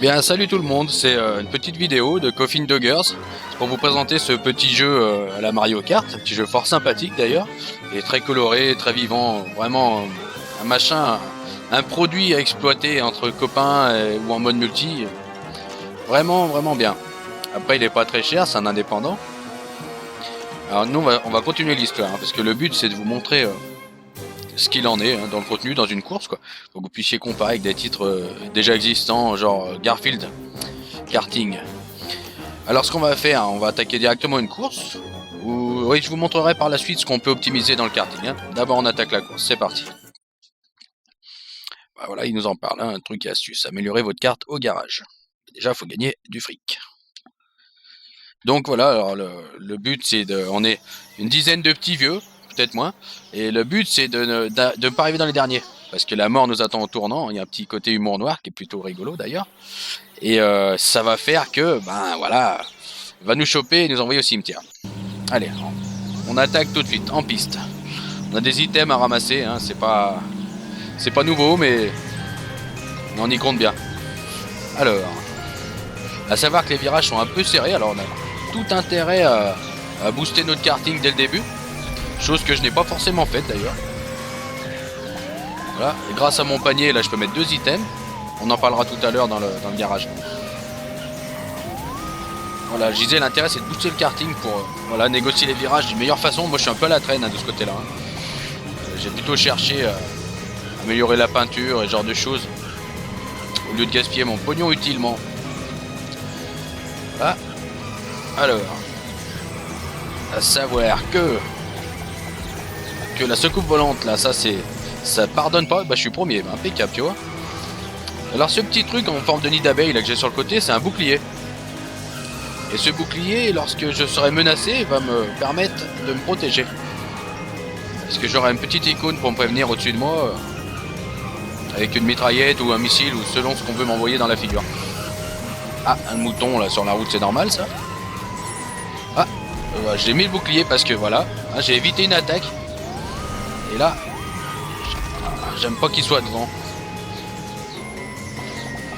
Bien, salut tout le monde, c'est une petite vidéo de Coffin Doggers pour vous présenter ce petit jeu à la Mario Kart, un petit jeu fort sympathique d'ailleurs, et très coloré, très vivant, vraiment un machin, un produit à exploiter entre copains ou en mode multi, vraiment vraiment bien. Après il est pas très cher, c'est un indépendant. Alors nous on va continuer l'histoire, hein, parce que le but c'est de vous montrer ce qu'il en est dans le contenu, dans une course quoi, pour que vous puissiez comparer avec des titres déjà existants, genre Garfield Karting. Alors ce qu'on va faire, on va attaquer directement une course. Oui, je vous montrerai par la suite ce qu'on peut optimiser dans le karting. D'abord on attaque la course, c'est parti. Bah, voilà, il nous en parle, un truc et astuce, améliorer votre carte au garage. Déjà, il faut gagner du fric. Donc voilà, alors le but c'est de... On est une dizaine de petits vieux, peut-être moins, et le but c'est de ne pas arriver dans les derniers. Parce que la mort nous attend au tournant, il y a un petit côté humour noir qui est plutôt rigolo d'ailleurs. Et ça va faire que, ben voilà, va nous choper et nous envoyer au cimetière. Allez, on attaque tout de suite, en piste. On a des items à ramasser, hein, c'est pas nouveau, mais on y compte bien. Alors, à savoir que les virages sont un peu serrés, alors on a tout intérêt à booster notre karting dès le début. Chose que je n'ai pas forcément faite d'ailleurs. Voilà, et grâce à mon panier, là je peux mettre 2 items. On en parlera tout à l'heure dans le garage. Voilà, je disais, l'intérêt c'est de booster le karting pour voilà, négocier les virages d'une meilleure façon. Moi je suis un peu à la traîne de ce côté-là. J'ai plutôt cherché à améliorer la peinture et ce genre de choses, au lieu de gaspiller mon pognon utilement. Voilà. Alors, à savoir que la secoupe volante là, ça pardonne pas. Bah je suis premier, bah, impeccable, tu vois. Alors ce petit truc en forme de nid d'abeille là que j'ai sur le côté, c'est un bouclier. Et ce bouclier, lorsque je serai menacé, va me permettre de me protéger. Parce que j'aurai une petite icône pour me prévenir au-dessus de moi, avec une mitraillette ou un missile, ou selon ce qu'on veut m'envoyer dans la figure. Ah, un mouton là sur la route, c'est normal ça. Ah, j'ai mis le bouclier parce que voilà, hein, j'ai évité une attaque. Et là, j'aime pas qu'il soit devant.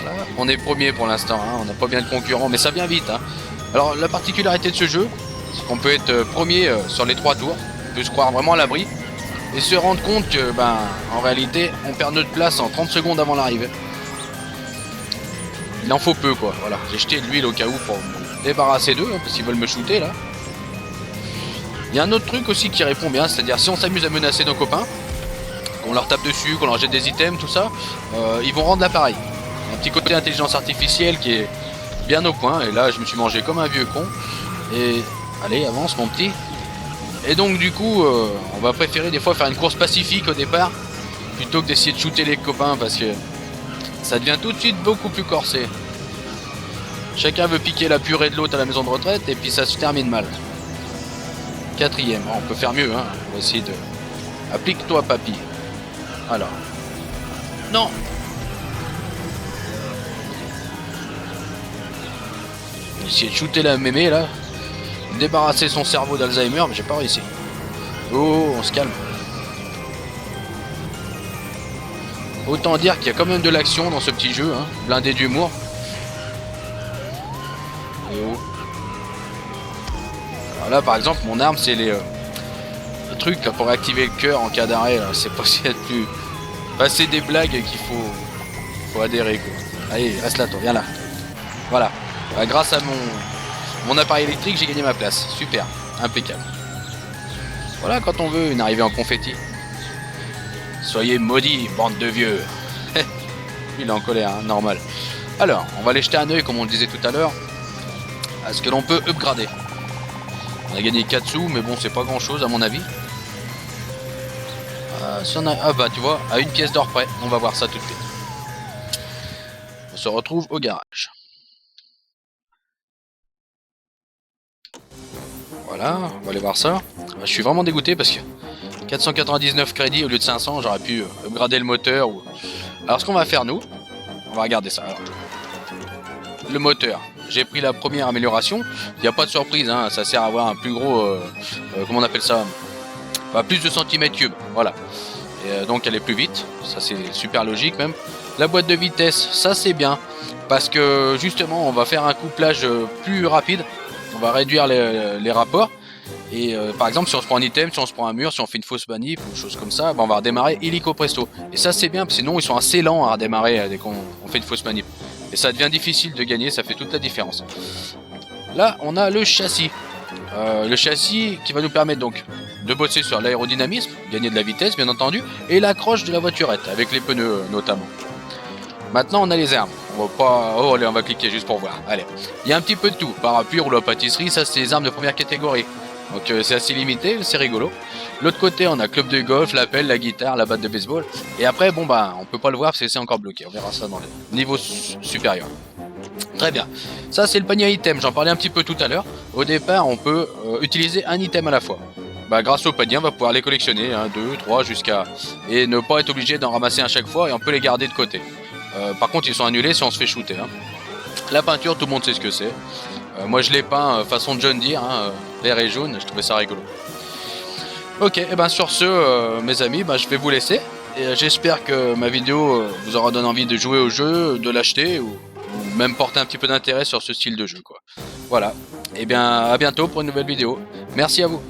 Voilà, on est premier pour l'instant, hein, on n'a pas bien de concurrent, mais ça vient vite. Hein. Alors la particularité de ce jeu, c'est qu'on peut être premier sur les 3 tours, on peut se croire vraiment à l'abri, et se rendre compte que, ben, en réalité, on perd notre place en 30 secondes avant l'arrivée. Il en faut peu, quoi. Voilà, j'ai jeté de l'huile au cas où pour me débarrasser d'eux, hein, parce qu'ils veulent me shooter, là. Il y a un autre truc aussi qui répond bien, c'est-à-dire si on s'amuse à menacer nos copains, qu'on leur tape dessus, qu'on leur jette des items, tout ça, ils vont rendre l'appareil. Un petit côté intelligence artificielle qui est bien au point, et là je me suis mangé comme un vieux con. Et allez, avance mon petit. Et donc du coup, on va préférer des fois faire une course pacifique au départ, plutôt que d'essayer de shooter les copains, parce que ça devient tout de suite beaucoup plus corsé. Chacun veut piquer la purée de l'autre à la maison de retraite, et puis ça se termine mal. 4ème, on peut faire mieux, hein. On va essayer de... Applique-toi papy. Alors. Non. J'ai essayé de shooter la mémé là. Débarrasser son cerveau d'Alzheimer, mais j'ai pas réussi. Oh, on se calme. Autant dire qu'il y a quand même de l'action dans ce petit jeu, hein, blindé d'humour. Et oh. Alors là par exemple mon arme c'est les trucs là, pour activer le cœur en cas d'arrêt. C'est pas si être plus... Passer des blagues qu'il faut adhérer quoi. Allez, reste là toi, viens là. Voilà. Grâce à mon appareil électrique, j'ai gagné ma place. Super, impeccable. Voilà quand on veut une arrivée en confetti. Soyez maudits, bande de vieux. Il est en colère, hein, normal. Alors, on va aller jeter un oeil, comme on le disait tout à l'heure, à ce que l'on peut upgrader. On a gagné 4 sous, mais bon, c'est pas grand chose à mon avis. Si on a... Ah bah tu vois, à 1 pièce d'or près, on va voir ça tout de suite. On se retrouve au garage. Voilà, on va aller voir ça. Je suis vraiment dégoûté parce que 499 crédits au lieu de 500, j'aurais pu upgrader le moteur. Ou... Alors ce qu'on va faire nous, on va regarder ça. Alors, le moteur, j'ai pris la première amélioration. Il n'y a pas de surprise, hein, ça sert à avoir un plus gros, comment on appelle ça, enfin, plus de centimètres cubes, voilà. Et donc elle est plus vite, ça c'est super logique même. La boîte de vitesse, ça c'est bien. parce que justement on va faire un couplage plus rapide, on va réduire les rapports. Et par exemple, si on se prend un item, si on se prend un mur, si on fait une fausse manip ou chose comme ça, bah, on va redémarrer illico presto. Et ça c'est bien, parce que sinon ils sont assez lents à redémarrer dès qu'on fait une fausse manip. Et ça devient difficile de gagner, ça fait toute la différence. Là, on a le châssis. Le châssis qui va nous permettre donc de bosser sur l'aérodynamisme, gagner de la vitesse bien entendu, et l'accroche de la voiturette, avec les pneus notamment. Maintenant on a les armes. On va pas. Oh allez, on va cliquer juste pour voir. Allez. Il y a un petit peu de tout. Parapluie ou la pâtisserie, ça c'est les armes de première catégorie. Donc c'est assez limité, c'est rigolo. L'autre côté, on a club de golf, la pelle, la guitare, la batte de baseball. Et après, bon bah, on peut pas le voir parce que c'est encore bloqué. On verra ça dans le niveau supérieur. Très bien. Ça c'est le panier item. J'en parlais un petit peu tout à l'heure. Au départ, on peut utiliser un item à la fois. Bah, grâce au panier, on va pouvoir les collectionner, 1, 2, 3 jusqu'à... Et ne pas être obligé d'en ramasser un chaque fois et on peut les garder de côté. Par contre, ils sont annulés si on se fait shooter. Hein. La peinture, tout le monde sait ce que c'est. Moi, je l'ai peint façon John Deere, vert et jaune. Je trouvais ça rigolo. Ok, et ben sur ce, mes amis, je vais vous laisser. Et j'espère que ma vidéo vous aura donné envie de jouer au jeu, de l'acheter ou même porter un petit peu d'intérêt sur ce style de jeu, quoi. Voilà. Et bien, à bientôt pour une nouvelle vidéo. Merci à vous.